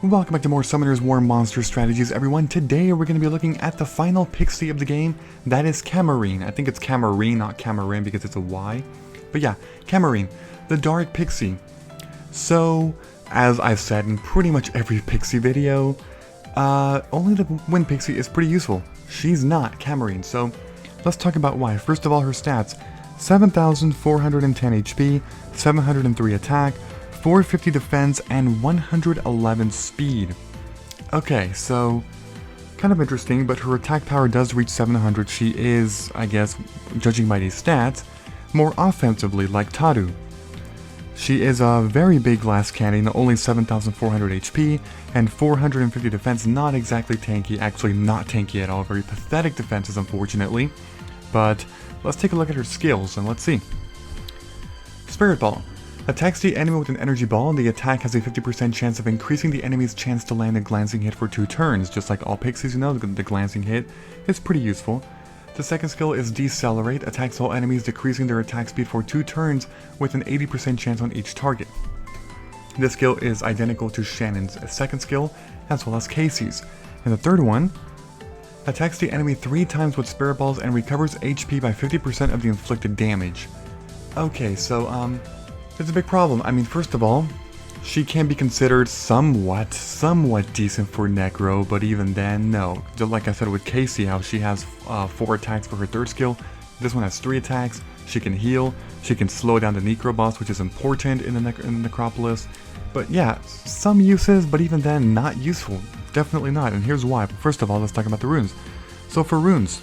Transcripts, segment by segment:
Welcome back to more Summoner's War Monster Strategies, everyone. Today we're going to be looking at the final pixie of the game, that is Camaryn. I think it's Camaryn, not Camaryn because it's a Y. But yeah, Camaryn, the Dark Pixie. So, as I've said in pretty much every pixie video, only the Wind Pixie is pretty useful. She's not Camaryn, so let's talk about why. First of all, her stats. 7,410 HP, 703 attack, 450 defense, and 111 speed. Okay, so kind of interesting, but her attack power does reach 700. She is, I guess, judging by these stats, more offensively like Taru. She is a very big glass cannon, only 7,400 HP and 450 defense, not exactly tanky, actually not tanky at all, very pathetic defenses unfortunately. But let's take a look at her skills and let's see. Spirit Ball. Attacks the enemy with an energy ball, and the attack has a 50% chance of increasing the enemy's chance to land a glancing hit for 2 turns. Just like all pixies, you know, the glancing hit is pretty useful. The second skill is Decelerate. Attacks all enemies, decreasing their attack speed for 2 turns with an 80% chance on each target. This skill is identical to Shannon's second skill, as well as Casey's. And the third one attacks the enemy 3 times with Spirit Balls and recovers HP by 50% of the inflicted damage. Okay, so there's a big problem. I mean, first of all, she can be considered somewhat decent for Necro, but even then, no. Just like I said with Casey, how she has 4 attacks for her third skill, this one has 3 attacks. She can heal, she can slow down the Necro boss, which is important in the Necropolis. But yeah, some uses, but even then, not useful. Definitely not, and here's why. First of all, let's talk about the runes. So for runes,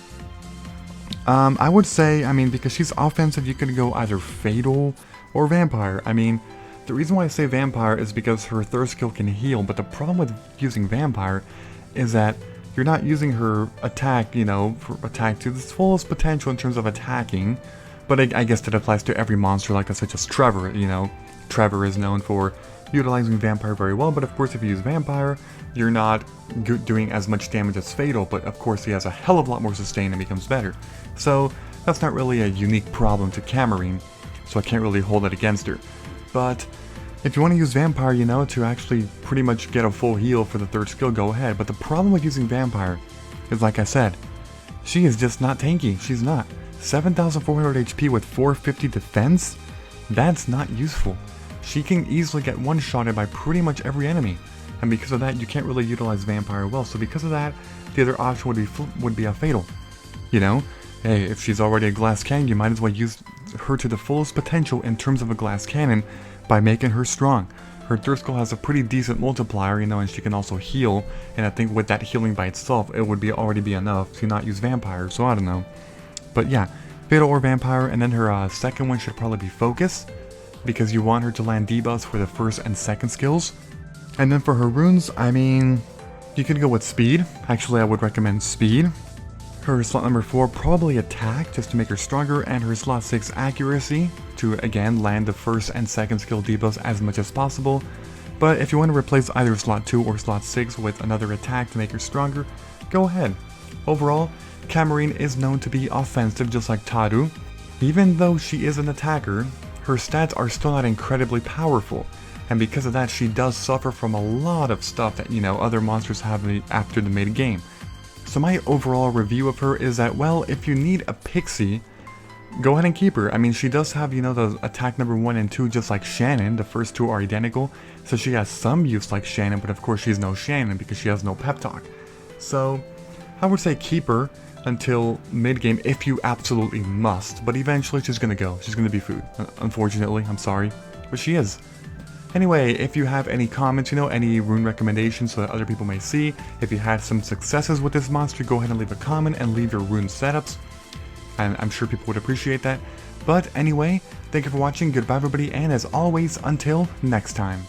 I would say, I mean, because she's offensive, you can go either Fatal or Vampire. I mean, the reason why I say Vampire is because her third skill can heal, but the problem with using Vampire is that you're not using her attack, you know, for attack to its fullest potential in terms of attacking, but I guess that applies to every monster like that, such as Trevor, you know. Trevor is known for utilizing Vampire very well, but of course if you use Vampire, you're not doing as much damage as Fatal, but of course he has a hell of a lot more sustain and becomes better. So that's not really a unique problem to Camaryn, so I can't really hold it against her. But if you want to use Vampire, you know, to actually pretty much get a full heal for the third skill, go ahead. But the problem with using Vampire is, like I said, she is just not tanky. She's not. 7,400 HP with 450 defense? That's not useful. She can easily get one-shotted by pretty much every enemy. And because of that, you can't really utilize Vampire well. So because of that, the other option would be a Fatal. You know? Hey, if she's already a glass cannon, you might as well use her to the fullest potential in terms of a glass cannon by making her strong. Her third skill has a pretty decent multiplier, you know, and she can also heal, and I think with that healing by itself, it would already be enough to not use Vampire, so I don't know. But yeah, Fatal or Vampire, and then her second one should probably be Focus, because you want her to land debuffs for the first and second skills. And then for her runes, I mean, you could go with Speed. Actually, I would recommend Speed. Her slot number 4, probably Attack, just to make her stronger, and her slot 6, Accuracy, to again land the first and second skill debuffs as much as possible. But if you want to replace either slot 2 or slot 6 with another attack to make her stronger, go ahead. Overall, Camaryn is known to be offensive just like Taru. Even though she is an attacker, her stats are still not incredibly powerful, and because of that she does suffer from a lot of stuff that, you know, other monsters have after the mid-game. So my overall review of her is that, well, if you need a pixie, go ahead and keep her. I mean, she does have, you know, the attack number 1 and 2 just like Shannon. The first 2 are identical, so she has some use like Shannon, but of course she's no Shannon because she has no pep talk. So I would say keep her until mid-game if you absolutely must, but eventually she's gonna go. She's gonna be food. Unfortunately, I'm sorry, but she is. Anyway, if you have any comments, you know, any rune recommendations so that other people may see, if you had some successes with this monster, go ahead and leave a comment and leave your rune setups. And I'm sure people would appreciate that. But anyway, thank you for watching, goodbye everybody, and as always, until next time.